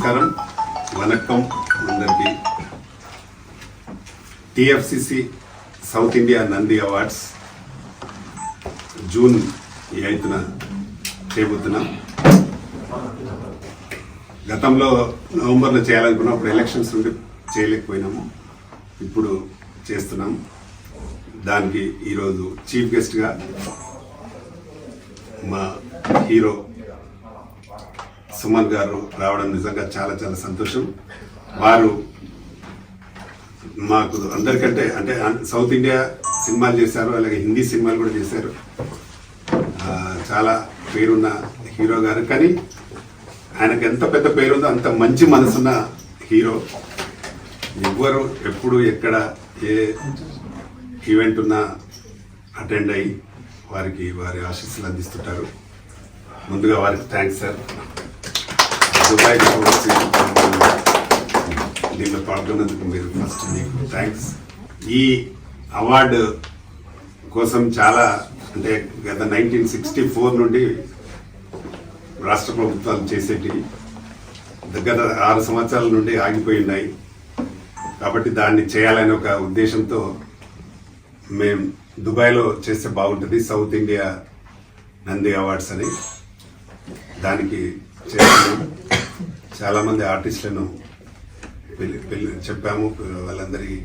నమస్కారం, వనక్కం అందరికీ. TFCC South India Nandi awards June 8న చేయబోతున్నాం. గతంలో నవంబర్లో చేయాలనుకున్నాం, అప్పుడు ఎలక్షన్స్ నుండి చేయలేకపోయినాము. ఇప్పుడు చేస్తున్నాం. దానికి ఈరోజు చీఫ్ గెస్ట్గా మా హీరో సుమన్ గారు రావడం నిజంగా చాలా చాలా సంతోషం. వారు మాకు అందరికంటే అంటే సౌత్ ఇండియా సినిమాలు చేశారు, అలాగే హిందీ సినిమాలు కూడా చేశారు. చాలా పేరున్న హీరో గారు, కానీ ఆయనకు ఎంత పెద్ద పేరుందో అంత మంచి మనసున్న హీరో. ఎవ్వరు ఎప్పుడు ఎక్కడ ఏ ఈవెంట్ ఉన్నా అటెండ్ అయ్యి వారికి వారి ఆశీస్సులు అందిస్తుంటారు. ముందుగా వారికి థ్యాంక్స్ సార్. దుబాయ్ దీనిలో పాల్గొన్నందుకు మీరు ఫస్ట్ మీకు థ్యాంక్స్. ఈ అవార్డు కోసం చాలా అంటే గత 1964 నుండి రాష్ట్ర ప్రభుత్వాలు చేసేటి గత 6 సంవత్సరాల నుండి ఆగిపోయి ఉన్నాయి. కాబట్టి దాన్ని చేయాలనే ఒక ఉద్దేశంతో మేము దుబాయ్లో చేస్తే బాగుంటుంది సౌత్ ఇండియా నంది అవార్డ్స్ అని. దానికి చేస్తున్నాం. చాలామంది ఆర్టిస్టులను చెప్పాము, వాళ్ళందరికీ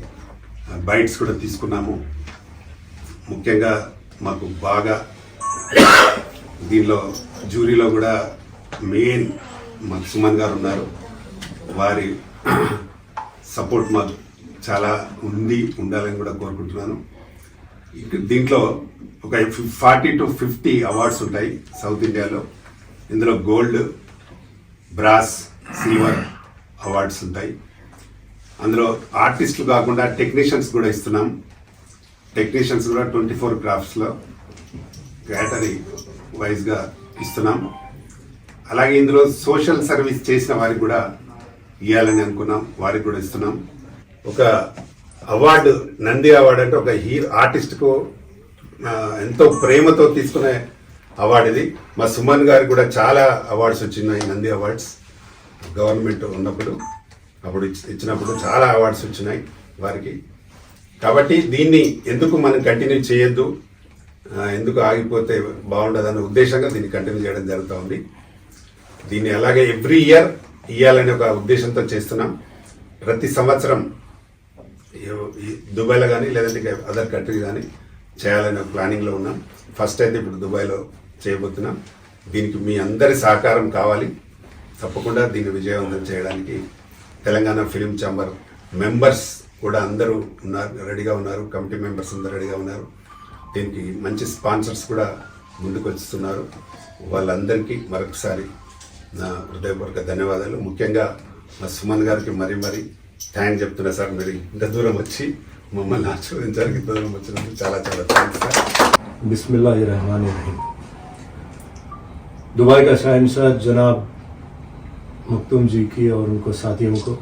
బైట్స్ కూడా తీసుకున్నాము. ముఖ్యంగా మాకు బాగా దీనిలో జ్యూరీలో కూడా మెయిన్ మాకు సుమన్ గారు ఉన్నారు. వారి సపోర్ట్ మాకు చాలా ఉండాలని కూడా కోరుకుంటున్నాను. దీంట్లో ఒక 40 to 50 అవార్డ్స్ ఉంటాయి సౌత్ ఇండియాలో. ఇందులో గోల్డ్, బ్రాస్, సిల్వర్ అవార్డ్స్ ఉంటాయి. అందులో ఆర్టిస్టులు కాకుండా టెక్నీషియన్స్ కూడా ఇస్తున్నాం. టెక్నీషియన్స్ కూడా 24 క్రాఫ్ట్స్లో కేటరీ వైజ్గా ఇస్తున్నాం. అలాగే ఇందులో సోషల్ సర్వీస్ చేసిన వారికి కూడా ఇవ్వాలని అనుకున్నాం, వారికి కూడా ఇస్తున్నాం. ఒక అవార్డు, నంది అవార్డు అంటే ఒక ఆర్టిస్ట్కు ఎంతో ప్రేమతో తీసుకునే అవార్డు ఇది. మా సుమన్ గారికి కూడా చాలా అవార్డ్స్ వచ్చినాయి, నంది అవార్డ్స్. గవర్నమెంట్ ఉన్నప్పుడు అప్పుడు ఇచ్చినప్పుడు చాలా అవార్డ్స్ వచ్చినాయి వారికి. కాబట్టి దీన్ని ఎందుకు మనం కంటిన్యూ చేయొద్దు, ఎందుకు ఆగిపోతే బాగుండదన్న ఉద్దేశంగా దీన్ని కంటిన్యూ చేయడం జరుగుతూ ఉంది. దీన్ని అలాగే ఎవ్రీ ఇయర్ ఇవ్వాలనే ఒక ఉద్దేశంతో చేస్తున్నాం. ప్రతి సంవత్సరం దుబాయ్లో కానీ లేదంటే అదర్ కంట్రీ కానీ చేయాలనే ప్లానింగ్లో ఉన్నాం. ఫస్ట్ అయితే ఇప్పుడు దుబాయ్లో చేయబోతున్నాం. దీనికి మీ అందరి సహకారం కావాలి. తప్పకుండా దీన్ని విజయవంతం చేయడానికి తెలంగాణ ఫిలిం ఛాంబర్ మెంబర్స్ కూడా అందరూ ఉన్నారు, రెడీగా ఉన్నారు. కమిటీ మెంబర్స్ అందరూ రెడీగా ఉన్నారు. దీనికి మంచి స్పాన్సర్స్ కూడా ముందుకు వస్తున్నారు. వాళ్ళందరికీ మరొకసారి నా హృదయపూర్వక ధన్యవాదాలు. ముఖ్యంగా మా సుమన్ గారికి మరీ థ్యాంక్స్ చెప్తున్నా సార్. మీరు ఇంత దూరం వచ్చి మమ్మల్ని ఆశీర్వదించడానికి ఇంత దూరం వచ్చినందుకు చాలా చాలా థ్యాంక్స్ సార్. बिस्मिल्लाहिर्रहमानिर्रहीम। दुबई का शहंशाह जनाब मखदूम जी की और उनको साथियों को,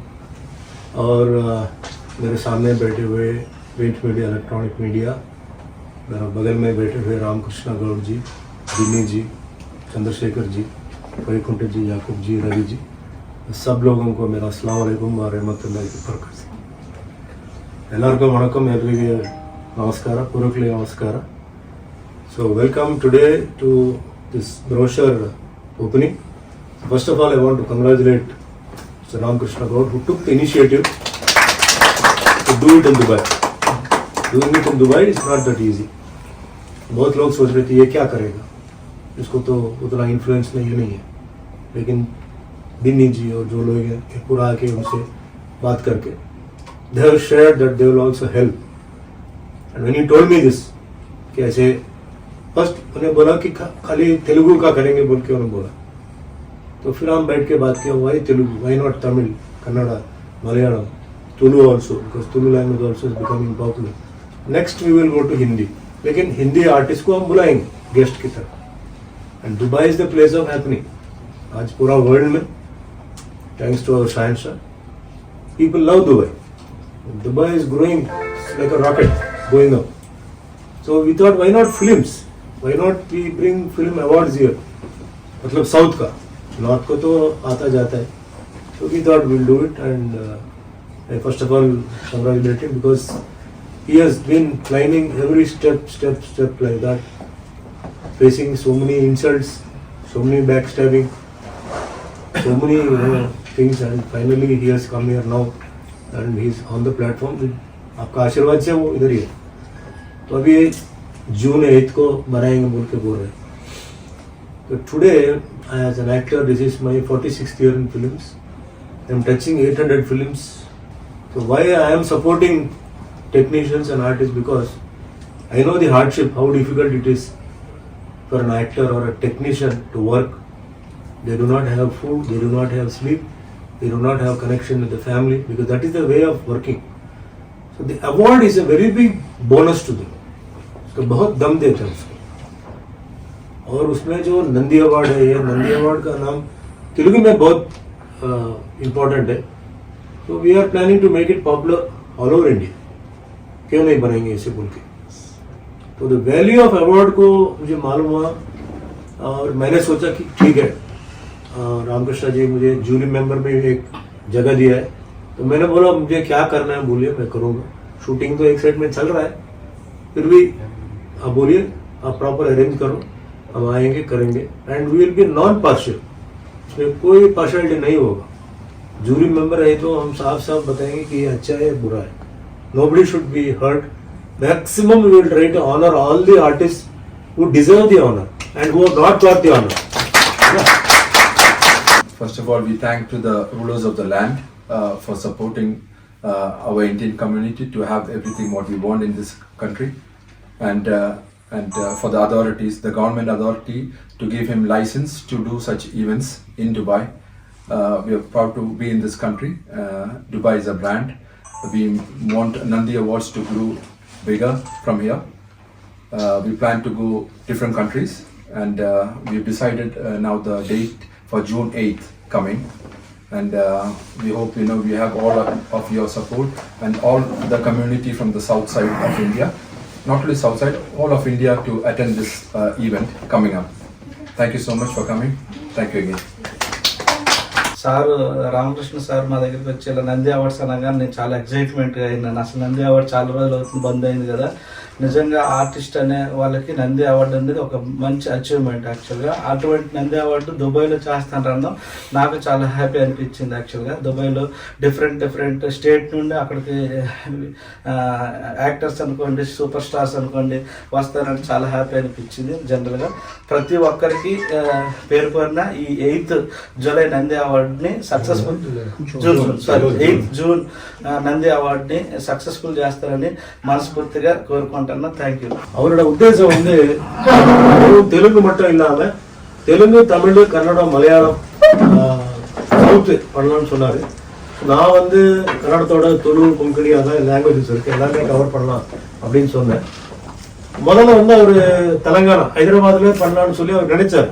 और मेरे सामने बैठे हुए प्रिंट मीडिया, इलेक्ट्रॉनिक मीडिया, मेरा बगल में बैठे हुए रामकृष्ण गौड़ जी, दिन्नी जी, चंद्रशेखर जी, वैकुंठ जी, याकूब जी, रवि जी, सब लोगों को मेरा अस्सलाम वालेकुम व रहमतुल्लाहि व बरकातहू. ಎಲ್ಲರಿಗೂ ವಣಕಂ, ಎಲ್ಲರಿಗೆ ನಮಸ್ಕಾರ, ಪೂರ್ವಕಲಿ ನಮಸ್ಕಾರ. So welcome today to this brochure opening. First of all, I want to congratulate Mr. Ramkrishna Gaur, who took the initiative to do it in Dubai. Doing it in Dubai is not that easy. बहुत लोग सोच रहे थे ये क्या करेगा, इसको तो उतना इन्फ्लुएंस नहीं है, लेकिन दिन्नी जी और जो लोग हैं पूरा आके उनसे बात करके they have shared that they will also help. And when he told me this, कि ऐसे फर्स्ट उन्हें बोला कि खाली तेलुगु का करेंगे बोल के उन्होंने बोला, तो फिर हम बैठ के बात किया, why Telugu, why not Tamil, Kannada, Malayalam, Tulu also, because Tulu language also is becoming popular. Next we will go to Hindi, लेकिन हिंदी आर्टिस्ट को हम बुलाएंगे गेस्ट की तरह. And Dubai is the place of happening. आज पूरा वर्ल्ड में थैंक्स टू आवर शहंशाह people love Dubai. Dubai is growing like a rocket going up. So we thought, why not films? Why not we bring film awards here? मतलब south का, north को तो आता जाता है, So we thought we'll do it, and I first of all congratulate him because he has been climbing every step like that, facing so many insults, so many backstabbing, so many things, and finally he has come here now and he's on the platform. आपका आशीर्वाद से वो इधर ही है. तो अभी जून 8 को बनाएंगे बोल के बोल रहे हैं. So today, as an actor, this is my 46th year in films. I'm touching 800 films. So why I am supporting technicians and artists, because I know the hardship, how difficult it is for an actor or a technician to work. They do not have food, they do not have sleep, they do not have connection with the family, because that is the way of working. So the award is a very big bonus to them. उसको बहुत दम देते हैं उसको. और उसमें जो Nandi award है, ये नंदी अवार्ड का नाम तेलुगु में बहुत इम्पोर्टेंट है. तो we are planning to make it popular all over India. क्यों नहीं बनाएंगे इसे बोल के. तो द वैल्यू ऑफ अवार्ड को मुझे मालूम हुआ और मैंने सोचा कि ठीक है, रामकृष्ण जी मुझे जूरी मेंबर में एक जगह दिया है, तो मैंने बोला मुझे क्या करना है बोलिए, मैं करूँगा. शूटिंग तो एक साइड में चल रहा है, फिर भी आप बोलिए, आप प्रॉपर अरेंज करो, हम आएंगे करेंगे. And we will be non partial, इसमें कोई पार्शियलिटी नहीं होगा. जूरी मेंबर है तो हम साफ साफ बताएंगे कि ये अच्छा है बुरा है. Nobody should be hurt. Maximum we will try to honour all the artist who deserve the honour and who have not got the honour. First of all, we thank to the rulers of the land for supporting our Indian community to have everything what we want in this country, and for the authorities, the government authority, to give him license to do such events in Dubai. We are proud to be in this country. Dubai is a brand. We want Nandi Awards to grow bigger from here. We plan to go different countries, and we've decided now the date for June 8th coming, and we hope we have all of your support and all the community from the south side of India, not only south side, all of India, to attend this event coming up. Thank you so much for coming. Thank you again. Sir Ramakrishna sir మా దగ్గరికి వచ్చి ఇలా Nandi awards అనగా నేను చాలా ఎక్సైట్మెంట్గా అయినాను. అసలు Nandi award చాలా రోజులు అవుతుంది, బంద్ అయింది కదా. నిజంగా ఆర్టిస్ట్ అనే వాళ్ళకి నంది అవార్డు అనేది ఒక మంచి అచీవ్మెంట్. యాక్చువల్గా అటువంటి నంది అవార్డు దుబాయ్లో చేస్తానడం నాకు చాలా హ్యాపీ అనిపించింది. యాక్చువల్గా దుబాయ్లో డిఫరెంట్ స్టేట్ నుండి అక్కడికి యాక్టర్స్ అనుకోండి, సూపర్ స్టార్స్ అనుకోండి వస్తారని చాలా హ్యాపీ అనిపించింది. జనరల్గా ప్రతి ఒక్కరికి పేరు పేరున ఈ 8th జూలై నంది అవార్డుని సక్సెస్ఫుల్, 8th జూన్ నంది అవార్డుని సక్సెస్ఫుల్ చేస్తారని మనస్ఫూర్తిగా కోరుకుంటాను. தேங்க்யூ. அவரோட உத்தேசம் வந்து தெலுங்கு மட்டும் இல்லாம தெலுங்கு, தமிழ், கன்னடம், மலையாளம், சவுத்து பண்ணலாம்னு சொன்னாரு. நான் வந்து கன்னடத்தோட துளு, கொங்கணி அதான் லாங்குவேஜஸ் இருக்கு, எல்லாமே கவர் பண்ணலாம் அப்படின்னு சொன்னேன். முதல்ல வந்து அவர் தெலங்கானா ஹைதராபாத்ல பண்ணலாம்னு சொல்லி அவர் நினைச்சார்.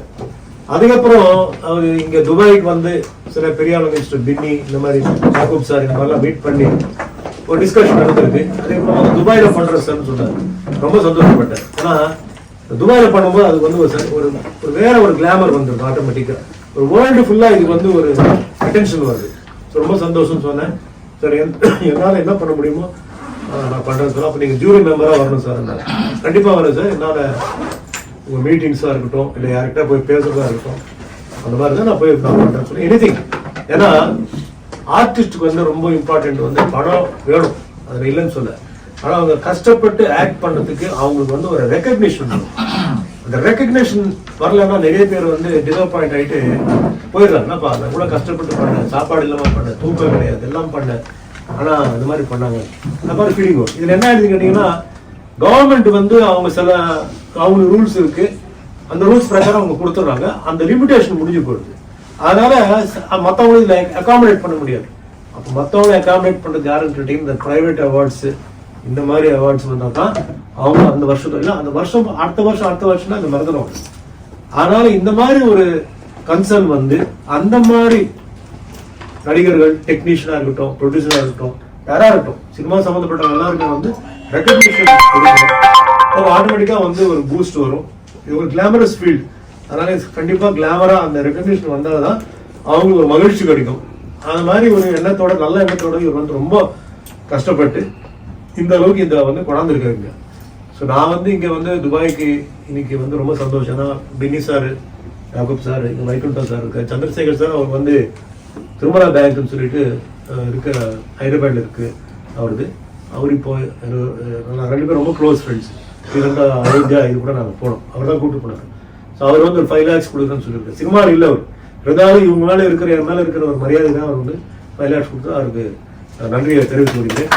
அதுக்கப்புறம் அவர் இங்க துபாய்க்கு வந்து சில பெரிய மினிஸ்டர் பின்னி, இந்த மாதிரி யாக்கூப் சார், இந்த மாதிரிலாம் மீட் பண்ணி ஒரு டிஸ்கஷன் நடந்திருக்கு. அதுக்கப்புறம் வந்து துபாயில பண்ற சார்னு சொன்னார். ரொம்ப சந்தோஷப்பட்டேன். ஏன்னா துபாயில பண்ணும்போது அதுக்கு வந்து ஒரு வேற ஒரு கிளாமர் வந்துருக்கு ஆட்டோமேட்டிக்கா. ஒரு வேர்ல்டு ஃபுல்லா இதுக்கு வந்து ஒரு அட்டென்ஷன் வருது. ரொம்ப சந்தோஷம் சொன்னேன். சார் என்னால் என்ன பண்ண முடியுமோ நான் பண்றேன் சார். அப்போ நீங்க ஜூரி மெம்பரா வரணும் சார். கண்டிப்பா வரேன் சார். என்னால் உங்க மீட்டிங்ஸா இருக்கட்டும், இல்லை யார்கிட்ட போய் பேசுறதா இருக்கட்டும், அந்த மாதிரி தான் நான் பண்றேன் சொல்லி எனிதிங். ஏன்னா ஆர்டிஸ்டுக்கு வந்து ரொம்ப இம்பார்ட்டன்ட் வந்து பணம் வேணும், அதில் இல்லைன்னு சொல்ல. ஆனால் அவங்க கஷ்டப்பட்டு ஆக்ட் பண்ணுறதுக்கு அவங்களுக்கு வந்து ஒரு ரெக்கக்னிஷன் வேணும். அந்த ரெக்கக்னிஷன் வரலன்னா நிறைய பேர் வந்து டிசப்பாயிண்ட் ஆகிட்டு போயிடுறாங்கப்பா. நான் கூட கஷ்டப்பட்டு பண்ணேன், சாப்பாடு இல்லாமல் பண்ணேன், தூக்கம் கிடையாது, எல்லாம் பண்ணேன், ஆனால் இந்த மாதிரி பண்ணாங்க, அந்த மாதிரி ஃபீலிங் வரும். இதில் என்ன ஆயிடுது கேட்டிங்கன்னா, கவர்மெண்ட் வந்து அவங்க சில அவங்க ரூல்ஸ் இருக்கு, அந்த ரூல்ஸ் பிரகாரம் அவங்க கொடுத்துட்றாங்க. அந்த லிமிடேஷன் முடிஞ்சு போயிடுது. அதனால மற்றவங்களும் இதில் அகாமடேட் பண்ண முடியாது. அப்போ மற்றவங்களை அகாமடேட் பண்ணுறது யாருன்னு கேட்டீங்கன்னா, இந்த ப்ரைவேட் அவார்ட்ஸ், இந்த மாதிரி அவார்ட்ஸ் வந்தால் தான் அவங்க அந்த வருஷத்துல இல்லை, அந்த வருஷம் அடுத்த வருஷம்னா இந்த மாதிரி தான் வரும். அதனால இந்த மாதிரி ஒரு கன்சர்ன் வந்து அந்த மாதிரி நடிகர்கள், டெக்னீஷியனாக இருக்கட்டும், ப்ரொடியூசராக இருக்கட்டும், யாராக இருக்கட்டும், சினிமா சம்மந்தப்பட்ட எல்லாருக்கும் வந்து ரெக்கக்னிஷன் கொடுக்கணும். ஆட்டோமேட்டிக்காக வந்து ஒரு பூஸ்ட் வரும். இது ஒரு கிளாமரஸ் ஃபீல்டு. அதனால கண்டிப்பாக கிளாமராக அந்த ரெக்கக்னிஷன் வந்தால் தான் அவங்களுக்கு ஒரு மகிழ்ச்சி கிடைக்கும். அந்த மாதிரி ஒரு எண்ணத்தோட நல்ல எண்ணத்தோட இவர் வந்து ரொம்ப கஷ்டப்பட்டு இந்த அளவுக்கு இந்த வந்து கொண்டாந்துருக்காருங்க. ஸோ நான் வந்து இங்கே வந்து துபாய்க்கு இன்னைக்கு வந்து ரொம்ப சந்தோஷம். ஏன்னா பின்னி சார், யாகூப் சார், இங்கே வைகுண்டம் சார் இருக்கார், சந்திரசேகர் சார் அவர் வந்து திருமலா பேங்க்னு சொல்லிட்டு இருக்க ஹைதராபாத்தில் இருக்கு அவரது. அவர் இப்போ நான் 2 பேரும் ரொம்ப க்ளோஸ் ஃப்ரெண்ட்ஸ். இரண்டா அயோத்தியா இது கூட நாங்கள் போனோம், அவர் தான் கூப்பிட்டு போனார். ஸோ அவர் வந்து ஒரு 5 lakhs கொடுக்குறேன்னு சொல்லியிருக்காரு. சினிமாவில் இல்லை அவர், இருந்தாலும் இவங்க மேலே இருக்கிற என் மேலே இருக்கிற ஒரு மரியாதை தான் அவர் வந்து 5 lakhs கொடுத்து அவருக்கு நன்றியை தெரிவித்து வருகிறேன்.